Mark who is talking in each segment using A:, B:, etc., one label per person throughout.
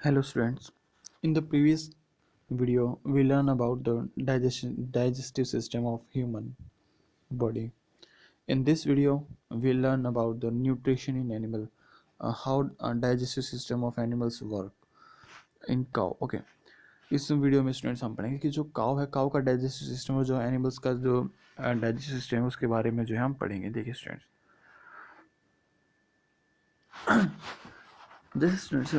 A: Hello students. In the previous video, we learned about the digestive system of human body. In this video, we learn about the nutrition in animal, how digestive system of animals work in cow. Okay. इस video में students हम पढ़ेंगे कि जो काव है, काव का डाइजेस्टिव सिस्टम और जो एनिमल्स का जो डाइजेस्टिव सिस्टम है उसके बारे में जो है हम पढ़ेंगे। देखिए स्टूडेंट्स, जैसे स्टूडेंट्स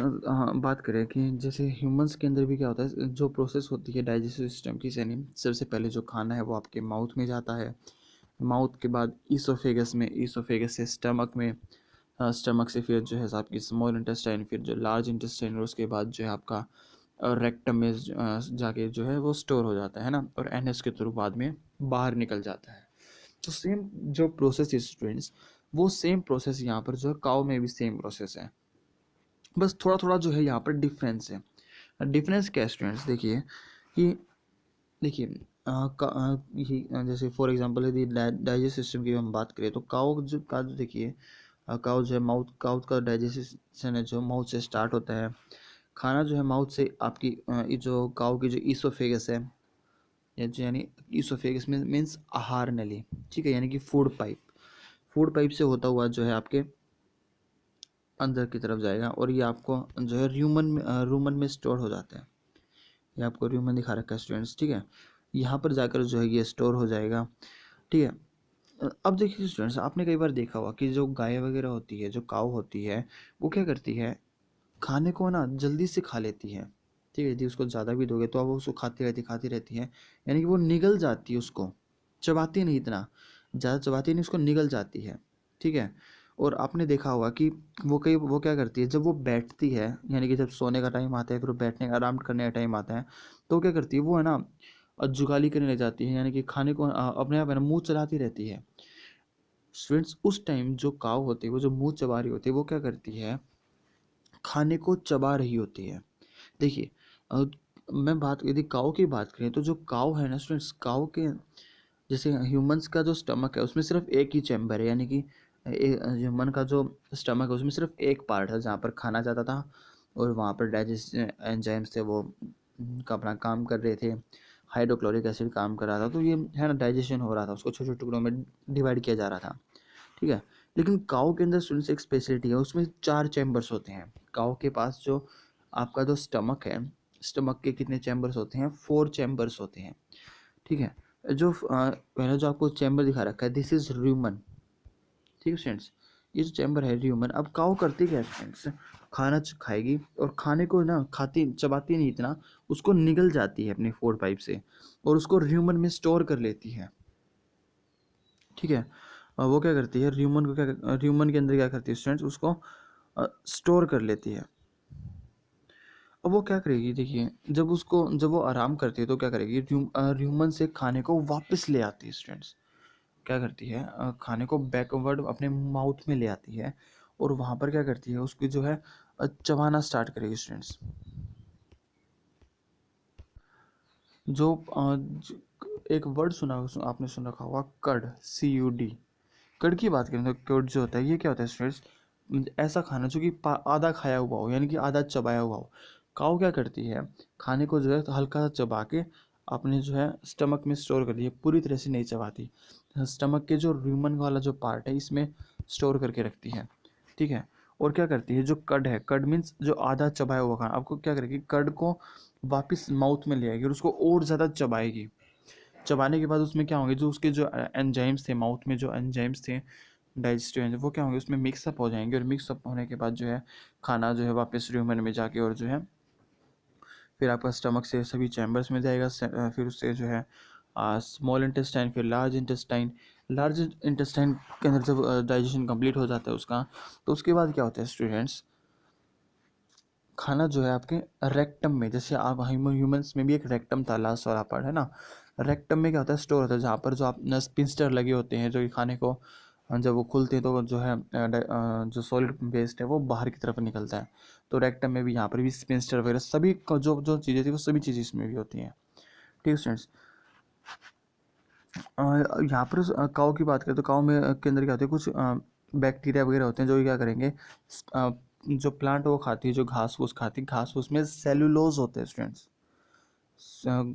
A: बात करें कि जैसे ह्यूमंस के अंदर भी क्या होता है, जो प्रोसेस होती है डाइजेस्टिव सिस्टम की, यानी सबसे पहले जो खाना है वो आपके माउथ में जाता है। माउथ के बाद ईसोफेगस में, ईसोफेगस से स्टमक में, स्टमक से फिर जो है आपकी स्मॉल इंटेस्टाइन, फिर जो लार्ज इंटेस्टाइन, और उसके बाद जो है आपका रेक्टम में जाके जो है वो स्टोर हो जाता है ना, और एनएस के थ्रू बाद में बाहर निकल जाता है। तो सेम जो प्रोसेस है स्टूडेंट्स, वो सेम प्रोसेस यहाँ पर जो है काउ में भी सेम प्रोसेस है, बस थोड़ा थोड़ा जो है यहाँ पर डिफरेंस है। डिफरेंस क्या स्टूडेंट्स, देखिए कि देखिए जैसे फॉर एग्जांपल यदि डाइजेस्ट सिस्टम की हम बात करें तो काउ जो देखिए, काउ जो है माउथ, काउ का डाइजेशन है जो माउथ से स्टार्ट होता है। खाना जो है माउथ से आपकी ये जो काउ की जो ईसोफेगस है, या जो यानी ईसोफेगस में मीन्स आहार नली, ठीक है, यानी कि फूड पाइप, फूड पाइप से होता हुआ जो है आपके अंदर की तरफ जाएगा, और ये आपको जो है रूमन में स्टोर हो जाता है। ये आपको रूमन दिखा रखा है स्टूडेंट्स, ठीक है। यहाँ पर जाकर जो है ये स्टोर हो जाएगा, ठीक है। अब देखिए स्टूडेंट्स, आपने कई बार देखा होगा कि जो गाय वगैरह होती है, जो काऊ होती है, वो क्या करती है, खाने को ना जल्दी से खा लेती है, ठीक है। यदि उसको ज़्यादा भी दोगे तो अब वो उसको खाती रहती है, यानी कि वो निगल जाती है उसको, चबाती नहीं, इतना ज़्यादा चबाती नहीं, उसको निगल जाती है, ठीक है। और आपने देखा होगा कि वो क्या करती है, जब वो बैठती है, यानी कि जब सोने का टाइम आता है, फिर बैठने का, आराम करने का टाइम आता है, तो क्या करती है वो, है ना, जुगाली करने लग जाती है, यानी कि खाने को अपने आप है ना मुँह चलाती रहती है। स्टूडेंट्स, उस टाइम जो काऊ होती है, वो जो मुँह चबा रही होती है, वो क्या करती है, खाने को चबा रही होती है। देखिए, मैं बात यदि काऊ की बात करें तो जो काऊ है ना स्टूडेंट्स, काऊ के जैसे ह्यूमंस का जो स्टमक है उसमें सिर्फ एक ही चैम्बर है, यानी कि ह्यूमन का जो स्टमक है उसमें सिर्फ एक पार्ट है जहाँ पर खाना जाता था, और वहाँ पर डाइजेस्ट एंजाइम्स थे, वो का अपना काम कर रहे थे, हाइड्रोक्लोरिक एसिड काम कर रहा था, तो ये है ना डाइजेशन हो रहा था, उसको छोटे छोटे टुकड़ों में डिवाइड किया जा रहा था, ठीक है। लेकिन काऊ के अंदर स्टूडेंट्स एक स्पेशलिटी है, उसमें 4 चैम्बर्स होते हैं। काऊ के पास जो आपका जो स्टमक है, स्टमक के कितने चैम्बर्स होते हैं, 4 चैम्बर्स होते हैं, ठीक है। जो पहले जो आपको चैम्बर दिखा रखा है, दिस इज र्यूमन, ठीक है स्टूडेंट्स। ये जो चैम्बर है र्यूमन, अब काऊ करती क्या है स्टूडेंट्स, खाना खाएगी, और खाने को ना खाती चबाती नहीं इतना, उसको निगल जाती है अपने फूड पाइप से, और उसको र्यूमन में स्टोर कर लेती है, ठीक है। वो क्या करती है, र्यूमन के अंदर क्या करती है स्टूडेंट्स, उसको स्टोर कर लेती है। अब वो क्या करेगी, देखिए, जब वो आराम करती है तो क्या करेगी, र्यूमन से खाने को वापस ले आती है स्टूडेंट्स। क्या करती है, खाने को बैकवर्ड अपने माउथ में ले आती है, और वहाँ पर क्या करती है, उसकी जो है चबाना स्टार्ट करेगी स्टूडेंट्स। जो एक वर्ड आपने सुन रखा होगा, कड, CUD। कड़ की बात करें तो कड़ जो होता है, ये क्या होता है स्टूडेंट्स, ऐसा खाना जो कि आधा खाया हुआ हो, यानी कि आधा चबाया हुआ हो। काऊ क्या करती है, खाने को जो है तो हल्का सा चबा के अपने जो है स्टमक में स्टोर कर दिए, पूरी तरह से नहीं चबाती, स्टमक के जो र्यूमन वाला जो पार्ट है इसमें स्टोर करके रखती है, ठीक है। और क्या करती है, जो कड है, कड मीन्स जो आधा चबाया हुआ खाना, आपको क्या करेगी, कड को वापस माउथ में ले आएगी और उसको और ज़्यादा चबाएगी। चबाने के बाद उसमें क्या होंगे, जो उसके जो एंजाइम्स थे, माउथ में जो एंजाइम्स थे, डाइजेस्टिव एंजाइम, वो क्या होंगे, उसमें मिक्सअप हो जाएंगे, और मिक्सअप होने के बाद जो है खाना जो है वापस ह्यूमन में जाके, और जो है फिर आपका स्टमक से सभी चैम्बर्स में जाएगा, फिर उससे जो है स्मॉल इंटेस्टाइन, फिर लार्ज इंटेस्टाइन के अंदर जब डाइजेशन कंप्लीट हो जाता है उसका, तो उसके बाद क्या होता है स्टूडेंट्स, खाना जो है आपके रेक्टम में, जैसे आप ह्यूमंस में भी एक रेक्टम था, लास्ट वाला पार्ट है ना, रेक्टम में क्या होता है, स्टोर होता है, जहाँ पर जो आप स्पिंस्टर लगे होते हैं, जो कि खाने को जब वो खुलते हैं तो जो है जो सॉलिड वेस्ट है वो बाहर की तरफ निकलता है। तो रेक्टम में भी, यहाँ पर भी स्पिंस्टर वगैरह सभी जो जो चीज़ें थी वो सभी चीज़ें इसमें भी होती हैं, ठीक है स्टूडेंट्स। यहाँ पर काऊ की बात करें तो काऊ में के अंदर क्या होते हैं, कुछ बैक्टीरिया वगैरह होते हैं जो कि क्या करेंगे, जो प्लांट वो खाती है, जो घास फूस खाती है, घास फूस में सेलुलोज होते हैं स्टूडेंट्स।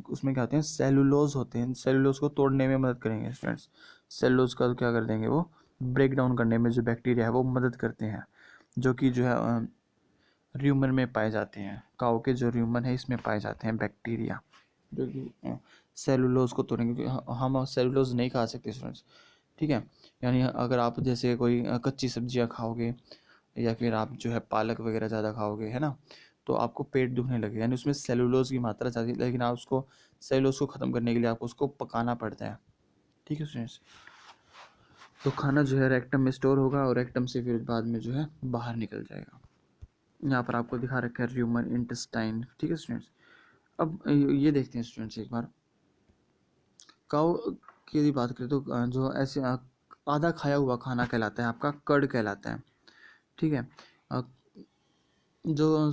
A: उसमें क्या होते हैं, सेलुलोज होते हैं। सेलुलोज को तोड़ने में मदद करेंगे स्टूडेंट्स। सेलुलोज का क्या कर देंगे, वो ब्रेक डाउन करने में जो बैक्टीरिया है वो मदद करते हैं, जो कि जो है र्यूमन में पाए जाते हैं। काऊ के जो र्यूमन है इसमें पाए जाते हैं बैक्टीरिया, जो कि सेलुलोज को तोड़ेंगे, क्योंकि हम सेलुलोज नहीं खा सकते स्टूडेंट्स। ठीक है, यानी अगर आप जैसे कोई कच्ची सब्जियां खाओगे या फिर आप जो है पालक वगैरह ज़्यादा खाओगे, है ना, तो आपको पेट दुखने लगेगा, यानी उसमें सेलुलोज की मात्रा ज़्यादा है, लेकिन आप उसको सेलुलोज को ख़त्म करने के लिए आपको उसको पकाना पड़ता है। ठीक है स्टूडेंट्स, तो खाना जो है रेक्टम में स्टोर होगा और रेक्टम से फिर बाद में जो है बाहर निकल जाएगा। यहाँ पर आपको दिखा रखा है ह्यूमन इंटेस्टाइन। ठीक है स्टूडेंट्स, अब ये देखते हैं स्टूडेंट्स एक बार, काऊ की यदि बात करें तो जो ऐसे आधा खाया हुआ खाना कहलाता है आपका कर्ड कहलाता है। ठीक है, अ, जो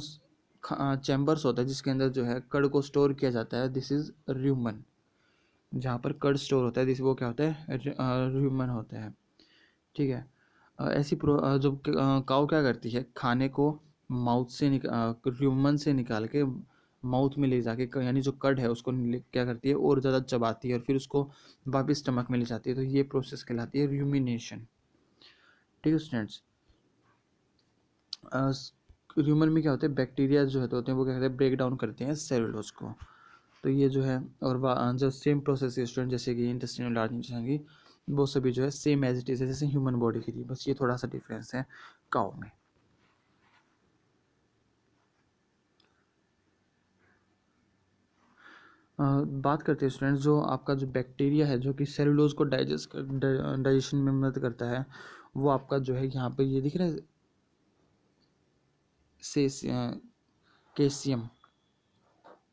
A: चैम्बर्स होता है जिसके अंदर जो है कर्ड को स्टोर किया जाता है, दिस इज र्यूमन। जहाँ पर कर्ड स्टोर होता है दिस वो क्या होता है, र्यूमन होता है। ठीक है, जो काऊ क्या करती है, खाने को माउथ से ह्यूमन से निकाल के माउथ में ले जाके यानी जो कड है उसको क्या करती है और ज़्यादा चबाती है और फिर उसको वापस स्टमक में ले जाती है, तो ये प्रोसेस कहलाती है र्यूमिनेशन। ठीक है स्टूडेंट्स, ह्यूमन में क्या होता है, बैक्टीरिया जो होते हैं वो क्या कहते हैं, ब्रेक डाउन करते हैं सेलुलोज को। तो ये जो है, और जो सेम प्रोसेस है स्टूडेंट, जैसे कि इंटेस्टाइनल लार्ज इंटेस्टाइन की, वो सभी जो है सेम एज इट इज है जैसे ह्यूमन बॉडी की थी, बस ये थोड़ा सा डिफरेंस है काऊ में। बात करते हैं स्टूडेंट्स, जो आपका जो बैक्टीरिया है जो कि सेलुलोज को डाइजेशन में मदद करता है, वो आपका जो है यहाँ पे ये दिख रहा है से केसियम,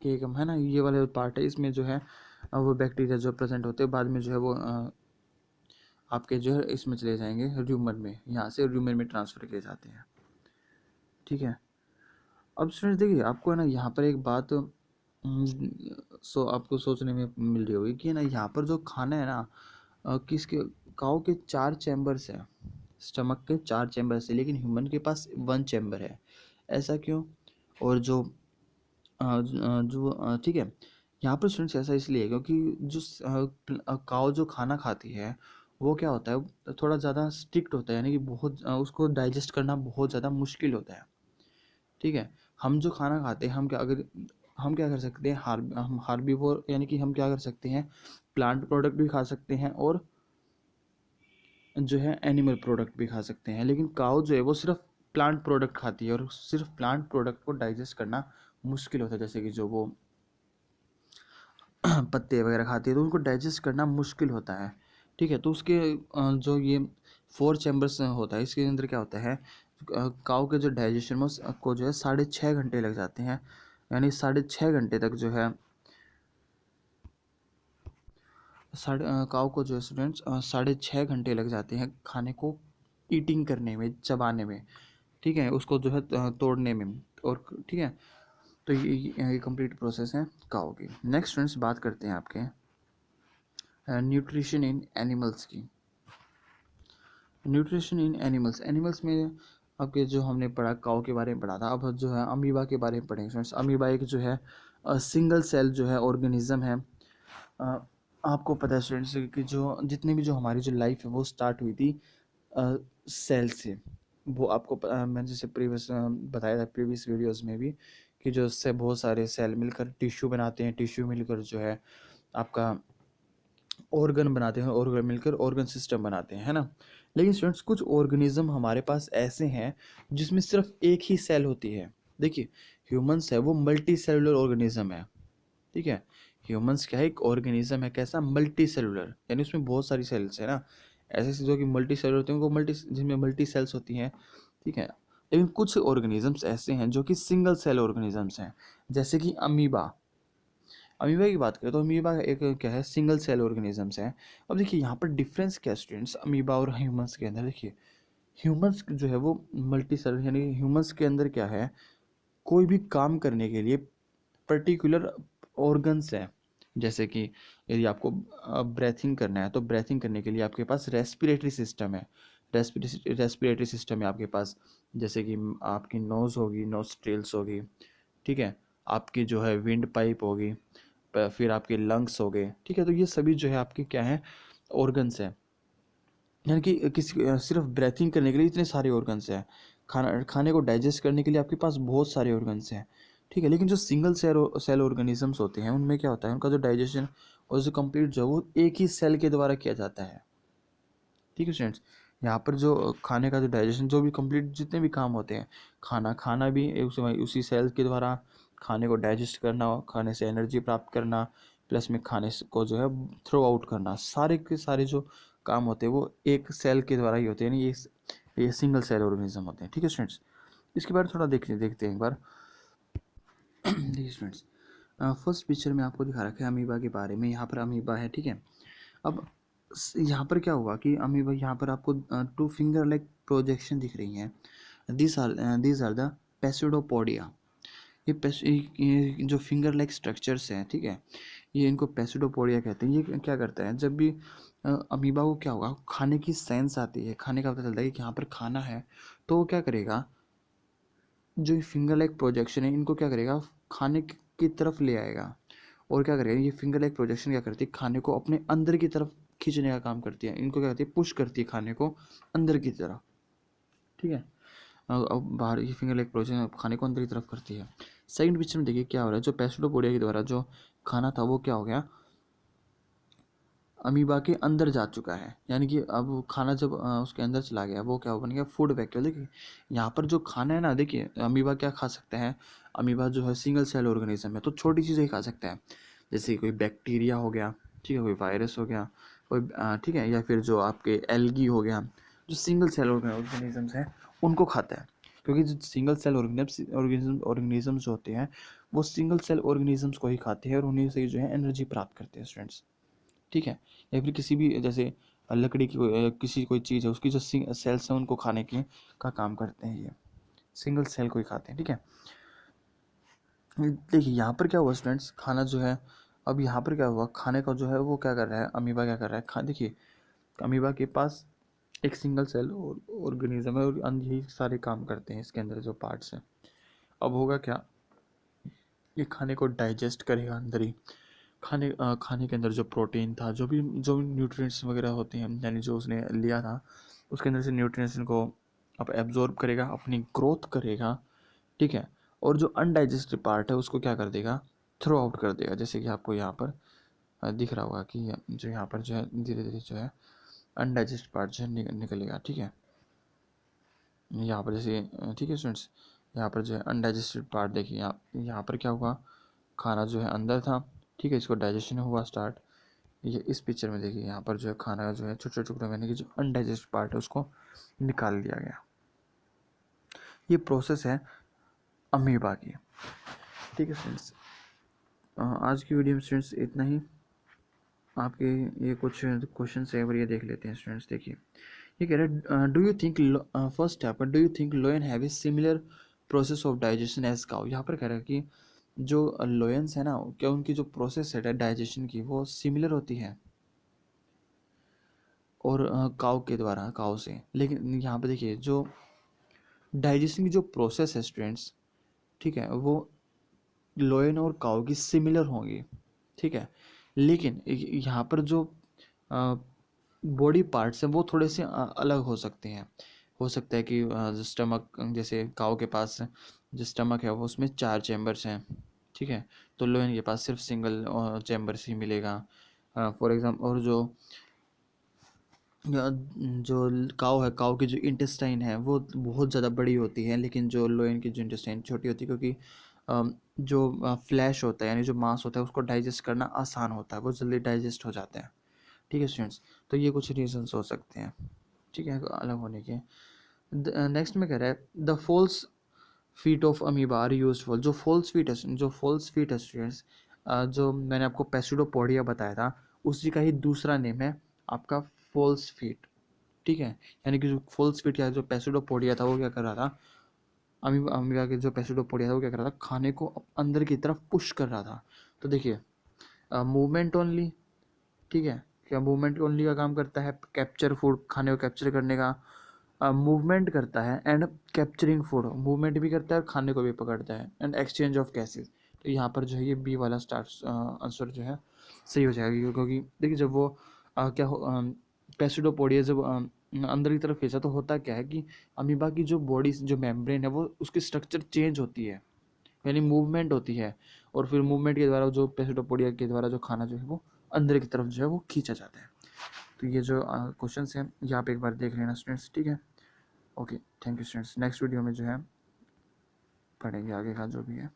A: केकम है ना, ये वाले पार्ट है, इसमें जो है वो बैक्टीरिया जो प्रेजेंट होते हैं बाद में जो है वो आपके जो है इसमें चले जाएंगे र्यूमन में, यहाँ से र्यूमन में ट्रांसफ़र किए जाते हैं। ठीक है, अब स्टूडेंट्स देखिए आपको है ना यहाँ पर एक बात आपको सोचने में मिल रही होगी कि ना यहाँ पर जो खाना है ना किसके, काऊ के 4 चैम्बर्स है, स्टमक के 4 चैम्बर्स है, लेकिन ह्यूमन के पास 1 चैम्बर है। ऐसा क्यों? और जो ठीक है, यहाँ पर स्टूडेंट्स ऐसा इसलिए है क्योंकि जो काऊ जो खाना खाती है वो क्या होता है, थोड़ा ज़्यादा स्ट्रिक्ट होता है, यानी कि बहुत उसको डाइजेस्ट करना बहुत ज़्यादा मुश्किल होता है। ठीक है, हम जो खाना खाते हैं हम क्या कर सकते हैं, हम हार्बीवोर, यानी कि हम क्या कर सकते हैं, प्लांट प्रोडक्ट भी खा सकते हैं और जो है एनिमल प्रोडक्ट भी खा सकते हैं, लेकिन काऊ जो है वो सिर्फ प्लांट प्रोडक्ट खाती है और सिर्फ प्लांट प्रोडक्ट को डाइजेस्ट करना मुश्किल होता है, जैसे कि जो वो पत्ते वगैरह खाती है तो उनको डाइजेस्ट करना मुश्किल होता है। ठीक है, तो उसके जो ये 4 चैम्बर्स होता है, इसके अंदर क्या होता है, काऊ के जो डाइजेशन में को जो है 6.5 घंटे लग जाते हैं, यानी 6.5 घंटे तक जो है काऊ को जो है स्टूडेंट्स 6.5 घंटे लग जाते हैं खाने को ईटिंग करने में, चबाने में। ठीक है, उसको जो है तोड़ने में, और ठीक है, तो ये कंप्लीट प्रोसेस है काऊ की। नेक्स्ट स्टूडेंट्स बात करते हैं आपके न्यूट्रिशन इन एनिमल्स की। न्यूट्रिशन इन एनिमल्स, एनिमल्स में आपके जो हमने पढ़ा काऊ के बारे में पढ़ा था, अब जो है अमीबा के बारे में पढ़ेंगे स्टूडेंट्स। अमीबा एक जो है सिंगल सेल जो है ऑर्गेनिज्म है। आपको पता है स्टूडेंट्स कि जो जितने भी जो हमारी जो लाइफ है वो स्टार्ट हुई थी सेल से। वो आपको मैंने जैसे प्रीवियस बताया था प्रीवियस वीडियोस में भी कि जो उससे बहुत सारे सेल मिलकर टिश्यू बनाते हैं, टिश्यू मिलकर जो है आपका ऑर्गन बनाते हैं, ऑर्गन मिलकर ऑर्गन सिस्टम बनाते हैं, है ना। लेकिन स्टूडेंट्स कुछ ऑर्गेनिज्म हमारे पास ऐसे हैं जिसमें सिर्फ एक ही सेल होती है। देखिए ह्यूमंस है वो मल्टी सेलुलर ऑर्गेनिज्म है। ठीक है, ह्यूमंस क्या है, एक ऑर्गेनिज्म है कैसा, मल्टी सेलुलर, यानी उसमें बहुत सारी सेल्स है ना, ऐसे जो कि मल्टी सेलुलर होते हैं वो जिनमें मल्टी सेल्स होती हैं। ठीक है, लेकिन कुछ ऑर्गेनिजम्स ऐसे हैं जो कि सिंगल सेल ऑर्गेनिजम्स हैं, जैसे कि अमीबा। अमीबा की बात करें तो अमीबा एक क्या है, सिंगल सेल ऑर्गेनिजम्स है। अब देखिए यहाँ पर डिफरेंस क्या स्टूडेंट्स अमीबा और ह्यूमंस के अंदर, देखिए ह्यूमंस जो है वो मल्टी सेल, यानी ह्यूमंस के अंदर क्या है, कोई भी काम करने के लिए पर्टिकुलर ऑर्गन्स हैं। जैसे कि यदि आपको ब्रेथिंग करना है तो ब्रेथिंग करने के लिए आपके पास रेस्पिरेटरी सिस्टम है, रेस्पिरेटरी सिस्टम है आपके पास, जैसे कि आपकी नोज़ होगी, नोस्ट्रिल्स होगी, ठीक है, आपकी जो है विंड पाइप होगी, फिर आपके लंग्स हो गए, ठीक है। तो ये सभी जो है आपके क्या है, ऑर्गन्स हैं। यानी कि किसी सिर्फ ब्रेथिंग करने के लिए इतने सारे ऑर्गन्स हैं, खाने को डाइजेस्ट करने के लिए आपके पास बहुत सारे ऑर्गन्स हैं, ठीक है। लेकिन जो सिंगल सेल ऑर्गेनिजम्स होते हैं उनमें क्या होता है, उनका जो डाइजेशन और जो कंप्लीट जो है वो एक ही सेल के द्वारा किया जाता है, ठीक है स्टूडेंट्स। यहाँ पर जो खाने का जो डाइजेशन, जो भी कंप्लीट जितने भी काम होते हैं, खाना खाना भी उसी सेल के द्वारा, खाने को डाइजेस्ट करना, खाने से एनर्जी प्राप्त करना, प्लस में को जो है थ्रो आउट करना, सारे के सारे जो काम होते हैं वो एक सेल के द्वारा ही होते हैं, यानी ये सिंगल सेल ऑर्गेनिज्म होते हैं, ठीक है स्टूडेंट्स। इसके बारे में थोड़ा देखते हैं एक बार। देखिए स्टूडेंट्स, फर्स्ट पिक्चर में आपको दिखा रखा है अमीबा के बारे में। यहाँ पर अमीबा है, ठीक है। अब यहाँ पर क्या हुआ कि अमीबा, यहाँ पर आपको टू फिंगर लाइक प्रोजेक्शन दिख रही हैं। These are the pseudopodia. ये जो फिंगर लाइक स्ट्रक्चर्स हैं, ठीक है, ये इनको पेसिडोपोडिया कहते हैं। ये क्या करता है, जब भी अमीबा को क्या होगा, खाने की सेंस आती है, खाने का पता चलता है कि यहाँ पर खाना है, तो वो क्या करेगा, जो फिंगर लाइक प्रोजेक्शन है इनको क्या करेगा, खाने की तरफ ले आएगा। और क्या करेगा, ये फिंगर लाइक प्रोजेक्शन क्या करती है, खाने को अपने अंदर की तरफ खींचने का काम करती है। इनको क्या करती है, पुश करती है खाने को अंदर की तरफ, ठीक है। अब बाहर ये फिंगर लाइक प्रोजेक्शन खाने को अंदर की तरफ करती है। सेकंड पिक्चर में देखिए क्या हो रहा है, जो पेसिडोपोडिया के द्वारा जो खाना था वो क्या हो गया, अमीबा के अंदर जा चुका है। यानी कि अब वो खाना जब उसके अंदर चला गया, वो क्या बन गया, फूड वैक्यूल। देखिए यहाँ पर जो खाना है ना, देखिए अमीबा क्या खा सकते हैं, अमीबा जो है सिंगल सेल ऑर्गेनिज्म है, तो छोटी चीज़ें ही खा सकता है, जैसे कोई बैक्टीरिया हो गया, ठीक है, कोई वायरस हो गया, कोई ठीक है, या फिर जो आपके एल्गी हो गया, जो सिंगल सेल ऑर्गेनिजम्स हैं उनको खाता है। क्योंकि जो सिंगल सेल ऑर्गेनिजम्स जो होते हैं वो सिंगल सेल ऑर्गेनिजम्स को ही खाते हैं और उन्हीं से जो है एनर्जी प्राप्त करते हैं स्टूडेंट्स, ठीक है। या फिर किसी भी जैसे लकड़ी की किसी कोई चीज़ है, उसकी जो सेल्स हैं उनको खाने के का काम करते हैं, ये सिंगल सेल को ही खाते हैं, ठीक है। देखिए यहाँ पर क्या हुआ स्टूडेंट्स, खाना जो है, अब यहाँ पर क्या हुआ, खाने का जो है वो क्या कर रहा है, अमीबा क्या कर रहा है, देखिए अमीबा के पास एक सिंगल सेल ऑर्गेनिज्म है और यही सारे काम करते हैं इसके अंदर जो पार्ट्स हैं। अब होगा क्या, ये खाने को डाइजेस्ट करेगा अंदर ही, खाने के अंदर जो प्रोटीन था, जो भी न्यूट्रिएंट्स वगैरह होते हैं, यानी जो उसने लिया था उसके अंदर से न्यूट्रिएंट्स को अब एब्जॉर्ब करेगा, अपनी ग्रोथ करेगा, ठीक है। और जो अनडाइजेस्टेड पार्ट है उसको क्या कर देगा, थ्रो आउट कर देगा। जैसे कि आपको यहाँ पर दिख रहा होगा कि जो यहाँ पर जो है धीरे धीरे जो है अनडाइजेस्टेड पार्ट जो है निकलेगा, ठीक है। यहाँ पर जैसे ठीक है स्टूडेंट्स, यहाँ पर जो है अनडाइजेस्टेड पार्ट देखिए, यहाँ पर क्या हुआ, खाना जो है अंदर था, ठीक है, इसको डाइजेशन हुआ स्टार्ट। ये इस पिक्चर में देखिए, यहाँ पर जो है खाना जो है छोटे छोटे टुकड़े में, कि जो अनडाइजेस्टेड पार्ट है उसको निकाल लिया गया। ये प्रोसेस है अमीबा की, ठीक है स्टूडेंट्स। आज की वीडियो में स्टूडेंट्स इतना ही। आपके ये कुछ क्वेश्चन है और ये देख लेते हैं स्टूडेंट्स। देखिए ये कह रहा है, do you think, first step, do you think lion have a similar process of digestion as cow. यहाँ पर कह रहा है कि जो लोयंस है ना, क्या उनकी जो प्रोसेस है डाइजेशन की वो सिमिलर होती है और काउ के द्वारा, काउ से। लेकिन यहाँ पे देखिए जो डाइजेशन की जो प्रोसेस है स्टूडेंट्स, ठीक है, वो लोयन और काउ की सिमिलर होंगी, ठीक है। लेकिन यहाँ पर जो बॉडी पार्ट्स हैं वो थोड़े से अलग हो सकते हैं। हो सकता है कि स्टमक, जैसे काऊ के पास जो स्टमक है वो उसमें 4 चैम्बर्स हैं, ठीक है, तो लोयन के पास सिर्फ सिंगल चैम्बर्स ही मिलेगा फॉर एग्जाम्पल। और जो काऊ है, काऊ की जो इंटेस्टाइन है वो बहुत ज़्यादा बड़ी होती है, लेकिन जो लोयन की जो इंटेस्टाइन छोटी होती है, क्योंकि जो फ्लैश होता है यानी जो मांस होता है उसको डाइजेस्ट करना आसान होता है, वो जल्दी डाइजेस्ट हो जाते हैं, ठीक है स्टूडेंट्स। तो ये कुछ रीजंस हो सकते हैं, ठीक है, अलग होने के। नेक्स्ट में कह रहा है the false feet of amoeba are useful. जो फॉल्स फीट है, स्टूडेंट्स, जो मैंने आपको पेसिडोपोडिया बताया था उसी का ही दूसरा नेम है आपका फॉल्स फीट, ठीक है। यानी कि जो फॉल्स फीट या जो पेसिडोपोडिया था वो क्या कर रहा था, अमीबा के जो पेसिडोपोडिया था वो क्या कर रहा था, खाने को अंदर की तरफ पुश कर रहा था। तो देखिए मूवमेंट ओनली, ठीक है, क्या मूवमेंट ओनली का काम करता है कैप्चर फूड, खाने को कैप्चर करने का। मूवमेंट करता है एंड कैप्चरिंग फूड, मूवमेंट भी करता है और खाने को भी पकड़ता है एंड एक्सचेंज ऑफ गैसेज। तो यहाँ पर जो है ये बी वाला स्टार्ट आंसर जो है सही हो जाएगा, क्योंकि देखिए जब वो क्या हो पेसिडोपोडिया जब अंदर की तरफ खींचा तो होता क्या है कि अमीबा की जो बॉडी जो मेम्ब्रेन है वो उसकी स्ट्रक्चर चेंज होती है, यानी मूवमेंट होती है, और फिर मूवमेंट के द्वारा जो पेसिडोपोडिया के द्वारा जो खाना जो है वो अंदर की तरफ जो है वो खींचा जाता है। तो ये जो क्वेश्चन हैं ये आप एक बार देख लेना स्टूडेंट्स, ठीक है। Okay, thank you students. Next video में जो है पढ़ेंगे आगे का जो भी है।